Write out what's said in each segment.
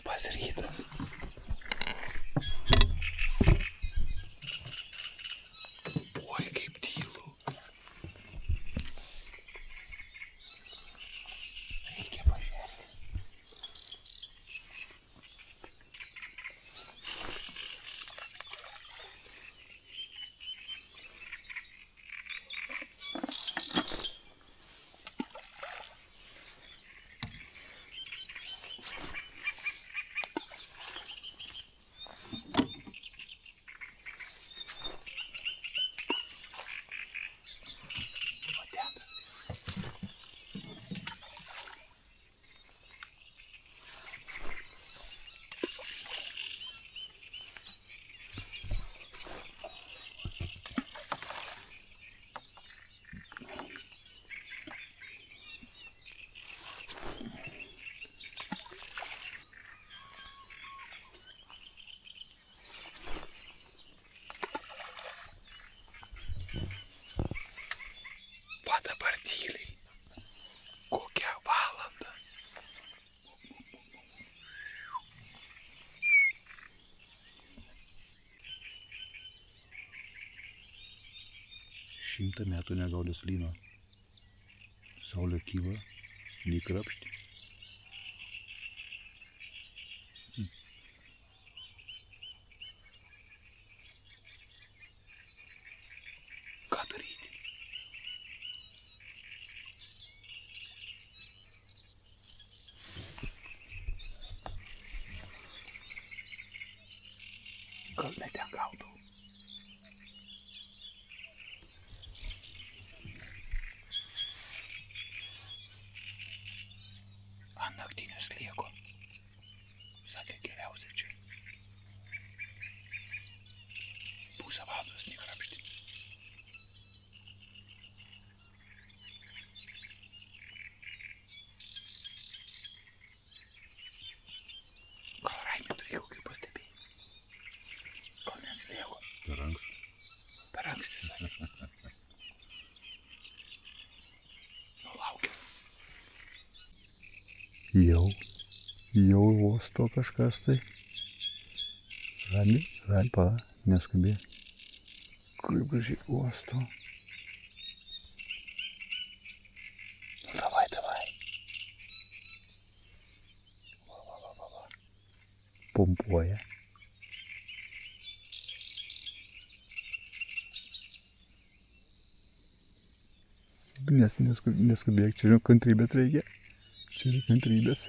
Labas rytas. Oi, kaip tylu. Reikia pažiūrėti. Va dabar tyliai. Kokią valandą? Šimtą metų negaudęs lyno. Saulė kyla, lyg krapšti. Ką daryti? Gal ne ten gaudau? Ant naktinio slieko. Sakė geriausia čia. Pusę valandos nekrapšti. Gal Raimai turi kokių pastebėjimų? Gal net slieko? Per anksti. Per anksti, sakė. Nu, laukiam. Jau uosto kažkas tai. Rami, neskubė. Kaip gražiai uosto. Nu, davai. Va. Pompuoja. Neskubėk, čia žinau, kantrybės reikia. Čia yra kantrybės.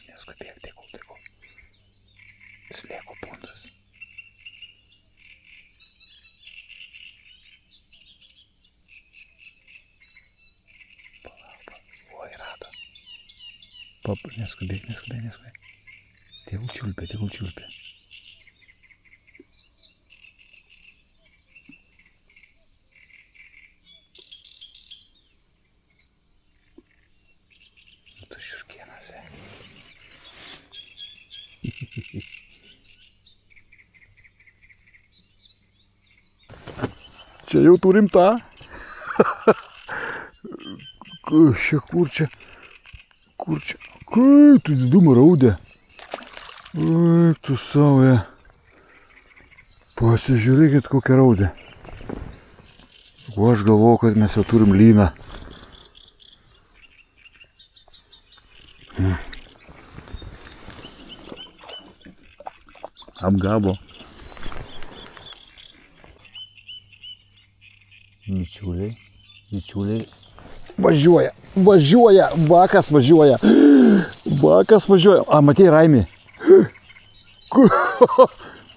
Neskubėk, tegul. Slieko pundas. Palauk. Oi, rado. Neskubėk. Tegul čiulpia. Nu, tu šiurkienas, Čia jau turim tą. Kur čia? Kaip tu didumą raudė? Oi, tu savo. Pasižiūrėkit, kokią raudė. O aš galvoju, kad mes jau turim lyną. Apgavo. Bičiuliai. Važiuoja. Bakas važiuoja. A, matei, Raimi?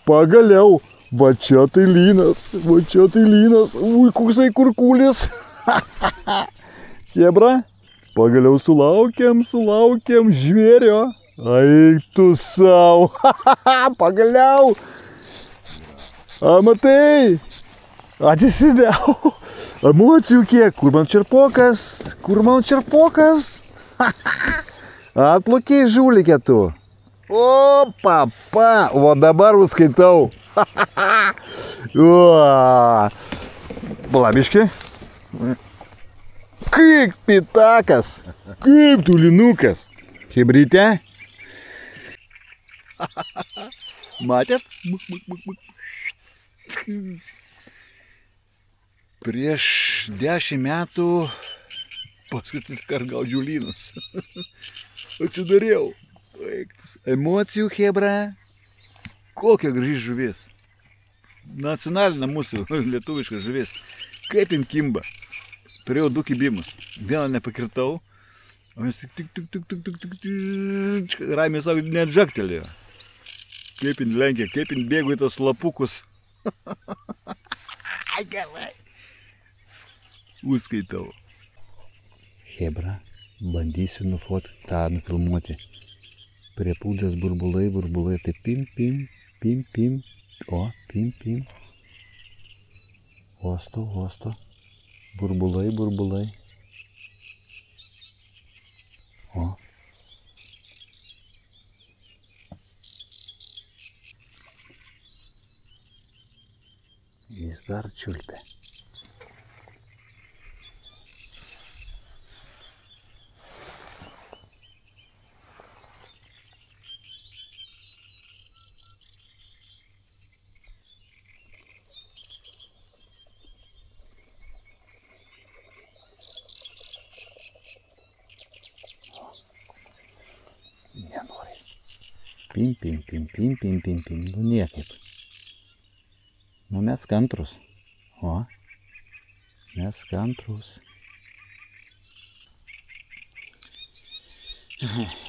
Pagaliau. Va čia tai lynas. Ui, koksai kurkulis. Chebra, pagaliau sulaukėm žvėrio. Ai, tu sau. Pagaliau. A, matai? Atsisidėjau. Emocijų kiek. Kur man čerpokas? Atplaukė žūlikė tu. O, papa. O dabar užskaitau. Blabiški. Kaip pitakas. Kaip tu linukas. Hebrytė. Matėt? Prieš 10 metų paskutinį kartą gaudžiau lynus. Atsidariau. Emocijų, hebra. Kokia graži žuvis. Nacionalinė mūsų lietuviška žuvis. Kaip jin kimba. Turėjau 2 kibimus. Vieną nepakirtau. O jis tik ramiai savo net žaktelėjo. Kaip jin lenkė, kaip jin bėgo į tos lapukus. Ai, gerai. Užskaitau. Hebra, bandysiu nufilmuoti. Prie pūdės burbulai, tai pim, pim, pim, pim. O, pim, pim. Osto. Burbulai. O. Jis dar čiulpia. Nenori. Pim. Nu niekaip. Nu mes kantrus. O. Mes kantrus.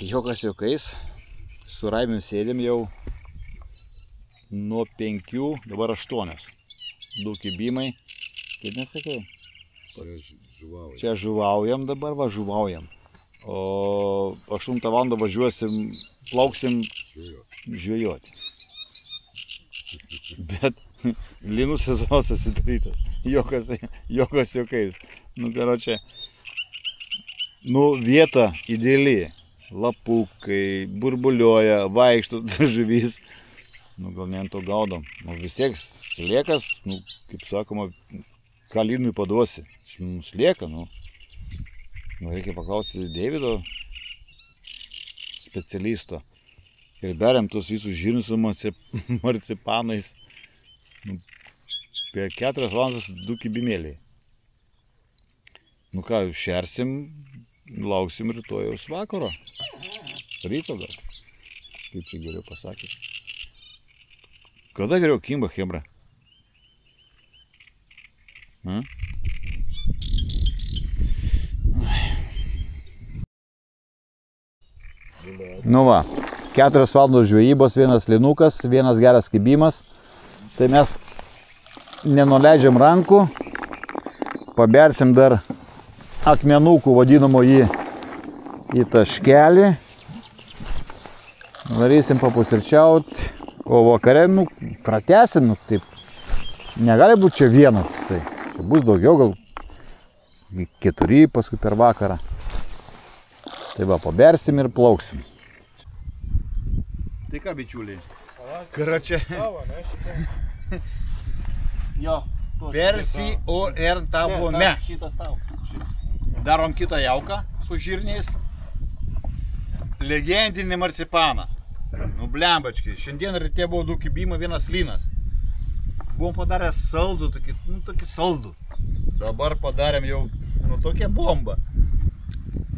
Jokas jokais. Su Raimiu sėdėm jau nuo 5, dabar 8. 2 kibimai. Kaip nesakai? Čia žuvaujam dabar, žuvaujam. O 8 valandą važiuosim, plauksim žvejoti. Bet lynų sezonas atidarytas. Jokas jokais. Nu, karočią, vieta ideali. Lapukai, burbulioja, vaikšto žuvys. Gal ne ant to gaudom. Vis tiek sliekas, kaip sakoma, ką lynui paduosi. Slieka, reikia paklausti Deivido, specialisto. Ir beriam tos visus žirnius su marcipanais. Per 4 valandas 2 kibimėliai. Ką, šersim, lauksim rytojaus vakaro. Ryto gal. Kaip čia geriau pasakys. Kada geriau kimba, hebra? Nu va, 4 valandos žvejybos, 1 linukas, 1 geras kibimas. Tai mes nenuleidžiam rankų, pabersim dar akmenukų vadinamo į taškelį. Darysim papusryčiauti, o vakare, pratęsim, taip. Negali būti čia 1. Čia bus daugiau, gal 4 paskui per vakarą. Tai va, pabersim ir plauksim. Tai ką, bičiuliai? Karočią. Persiorientavome. Darom kitą jauką su žirniais. Legendinį marcipaną. Blembački. Šiandien ryte buvo 2 kibimai, 1 lynas. Buvom padarę saldų, tokį saldų. Dabar padarėm jau tokią bombą.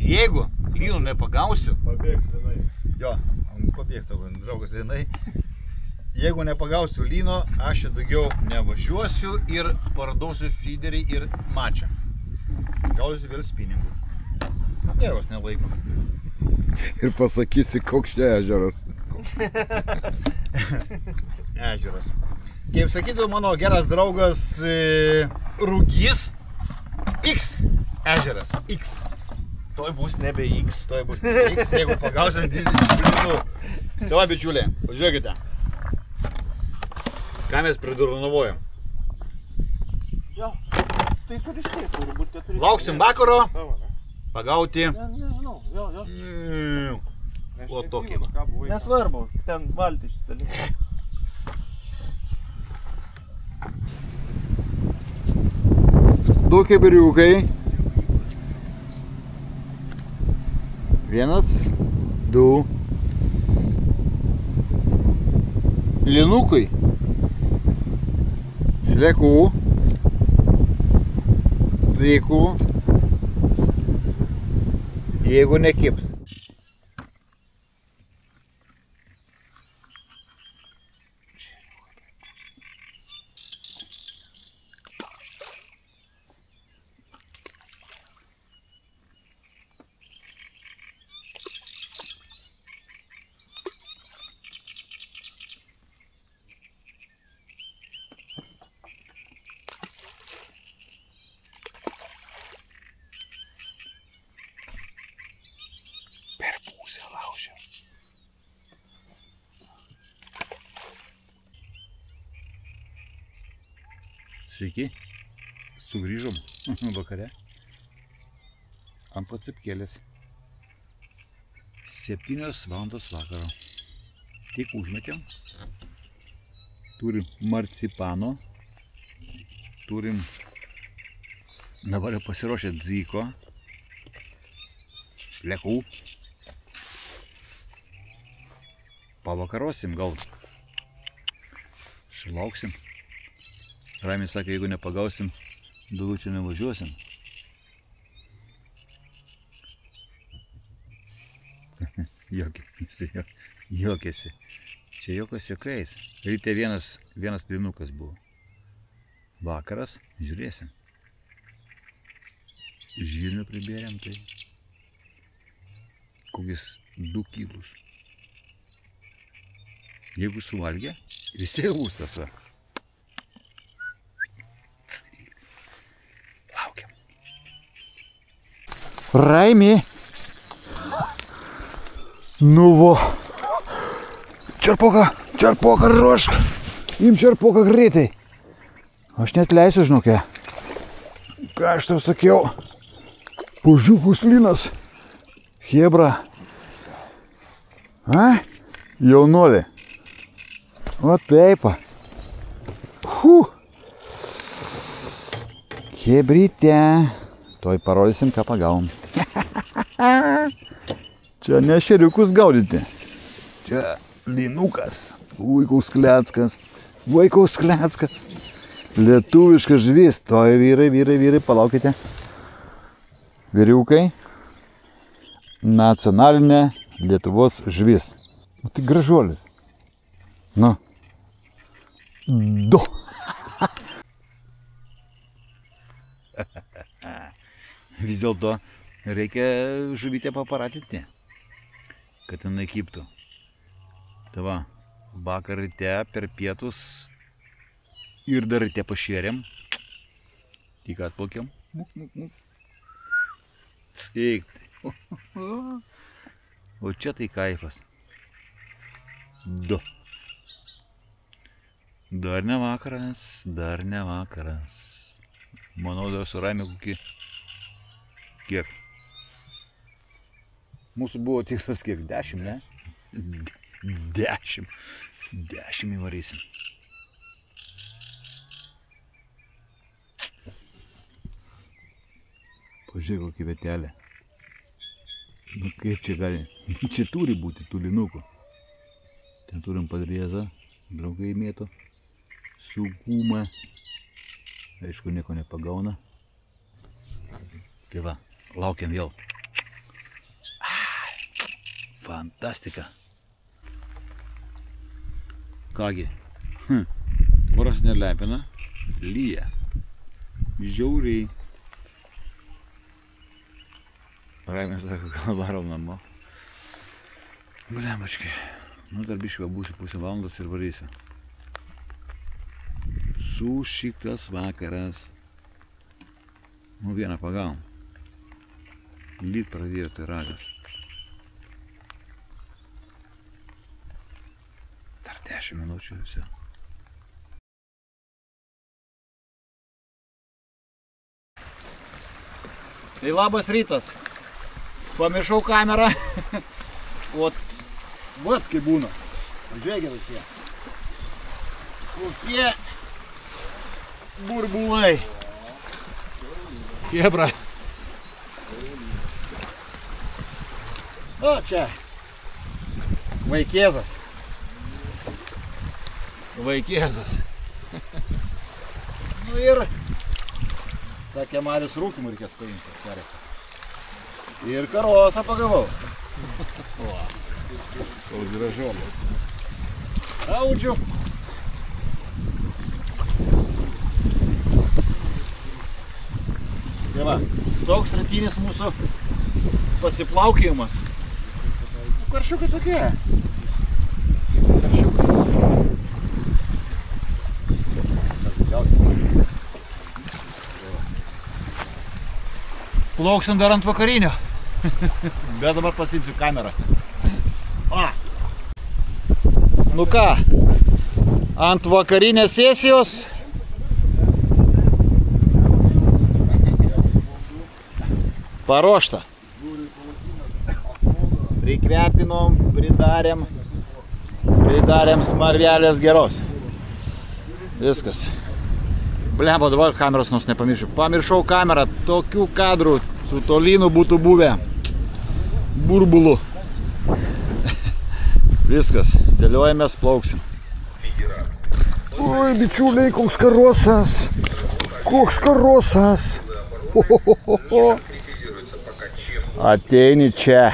Jeigu lynų nepagausiu, pabėgs linai. Jo, pabėgs savo draugas linai. Jeigu nepagausiu lyno, aš daugiau nevažiuosiu ir parduosiu feederį ir mačą. Gausiu vėl spiningų. Dievas nelaiko. Ir pasakysi, koks čia ežeras. Ežeras. Kaip sakydavo mano geras draugas Rūgys, X ežeras. X. Toj bus nebe X, toj bus X, jeigu pagausim lynų. Tai va, bičiuliai, pažiūrėkite. Ką mes pridurnavojam? Jo, tai suriškai turi būti 4. Lauksim vakaro, pagauti. Nežinau, jo. O tokį. Nesvarbu, ten valtį išsidalinti. du kibiriukai. 1, 2. Linukai. Sliekų. Dzykų. Jeigu nekibs. Per pusę laužia. Sveiki, sugrįžom vakare. Ant atsipkėlės. 7 valandos vakaro. Tik užmetėm. Turim marcipano. Turim dabar jau pasiruošę dzyko. Sliekų. Pavakarosim gal. Sulauksim. Ramiai sakė, jeigu nepagausim, daugiau čia nevažiuosim. Juokėsi. Čia jokas jokais. Ryte vienas linukas buvo. Vakaras, žiūrėsim. Žirnių pribėrėm, tai kokius 2 kilus. Jeigu suvalgė, vis tiek bus tas va. Laukiam. Raimi. Nu vo. Čerpoką ruošk. Im čerpoką greitai. Aš net leisiu, žinokė. Ką aš tau sakiau? Pužiukus linas. Hebra. A? Jaunolė. O taipa. Hebrytė. Toj parodysim, ką pagavom. Čia ne šeriukus gaudyti. Čia linukas. Vaikaus kleckas. Lietuviškas žvis. Toj vyrai, palaukite. Vyriukai. Nacionalinė Lietuvos žvis. O tai gražuolis. Nu. 2. Vis dėlto reikia žuvytę paparatinti, kad jinai kibtų. Tai va, vakar ryte per pietus ir dar ryte pašėrėm. Tik atplaukėm. Sveikti. O čia tai kaifas. 2. Dar ne vakaras. Manau, dar su Raimiu kokį. Kiek? Mūsų buvo tikslas kiek? 10, ne? 10 įvarysim. Pažiūrėk, kokį vietelę. Nu kaip čia gali? Čia turi būti tų linukų. Ten turim padriezą, draugai mėto, sugumą. Aišku, nieko nepagauna. Tai va, laukiam vėl. Fantastika. Kągi, oras nelepina, lyja. Žiauriai. Raimės sako, gal varom namo. Blemačkai. Nu, dar biškai būsiu pusę valandos ir varysiu. Sušiktas vakaras. Nu, vieną pagavom. Lyg pradėjo tai ragas. Dar 10 minučių visio. Tai labas rytas. Pamiršau kamerą. Vat kaip būna. Žiūrėkit čia. Kokie burbulai. Kebra. O, čia. Vaikėzas. Vaikėzas. Nu ir, sakė Marius, rūkimų reikės paimti. Gerai. Ir karosą pagavau. O, koks gražuolis. Audžiu. Tai va, toks ratinis mūsų pasiplaukėjimas. Karšiukai tokie. Plauksim dar ant vakarinio. Bet dabar pasiimsiu kamerą. O. Nu ką, ant vakarinės sesijos. Paruošta. Prikvepinom, pridarėm smarvelės geros. Viskas. Blemba, dabar kameros nors nepamiršiu. Pamiršau kamerą, tokių kadrų su tolinu būtų buvę. Burbulų. Viskas, dėliojamės, plauksim. Oi, bičiuliai, koks karosas. Koks karosas. Ateini čia.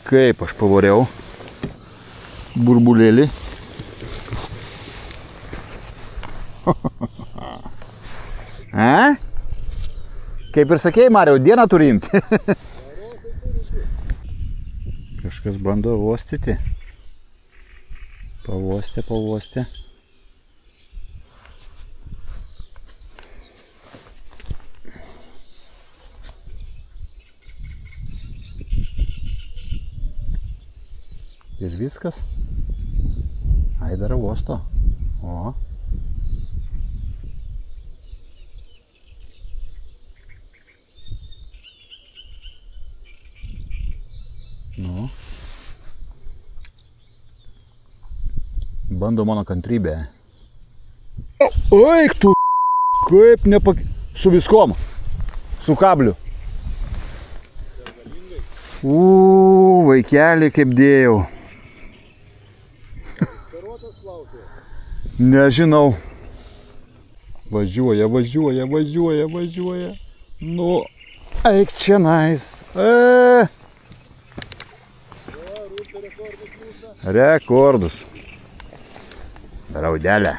Kaip aš pavariau burbulėlį. A? Kaip ir sakėjai, Mariau, dieną turi imti. Kažkas bando vostyti. Pavostė, pavostė. Ir viskas. Ai, dar vosto. O. Nu. Bando mano kantrybę. Eik tu, kaip su viskom. Su kabliu. Vaikelį kaip dėjau. Nežinau. Važiuoja, važiuoja, važiuoja, važiuoja. Nu, eik čia nais. Rekordus. Raudelė.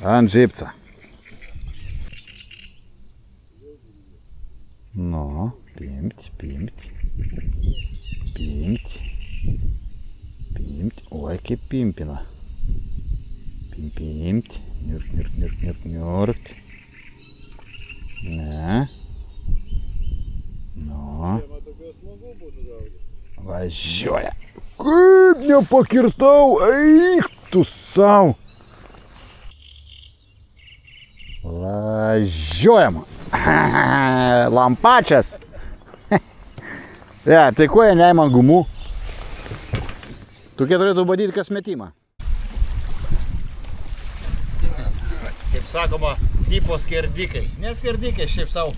Ant žipca. Nu, pimt, pimt. Pimt. Pimt. Oi, kaip pimpina. Pimt. Niurkt, niurkt, niurkt, niurkt, niurkt. Ne. Nu. Važiuoja. Kaip nepakirtau, eik tu sau. Važiuojam. Lampačias. Tai ko jie neima gumų? Tokie turėtų badyti kas metimą. Kaip sakoma, tipo skerdikai. Ne skerdikai, šiaip savo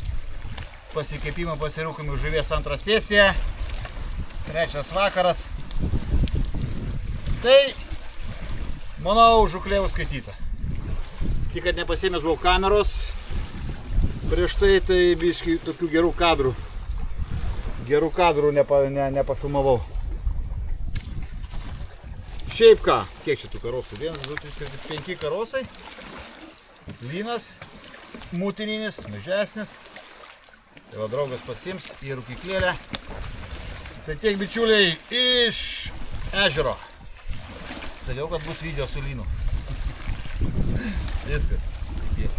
pasikepimą pasirūkimų žuvies antrą sesiją. Trečias vakaras. Tai, manau, žuklė užskaityta. Tik, kad nepasiėmęs buvau kameros. Prieš tai biškai tokių gerų kadrų. Gerų kadrų nepafilmavau. Šiaip ką, kiek čia tų karosų? 1, 2, 3, 4, 5 karosai. Lynas, mūtininis, mažesnis. Tai va, draugas pasiims į rūkyklėlę. Tai tiek, bičiuliai, iš ežero. Sakiau, kad bus video su lynu. Viskas. Tiek.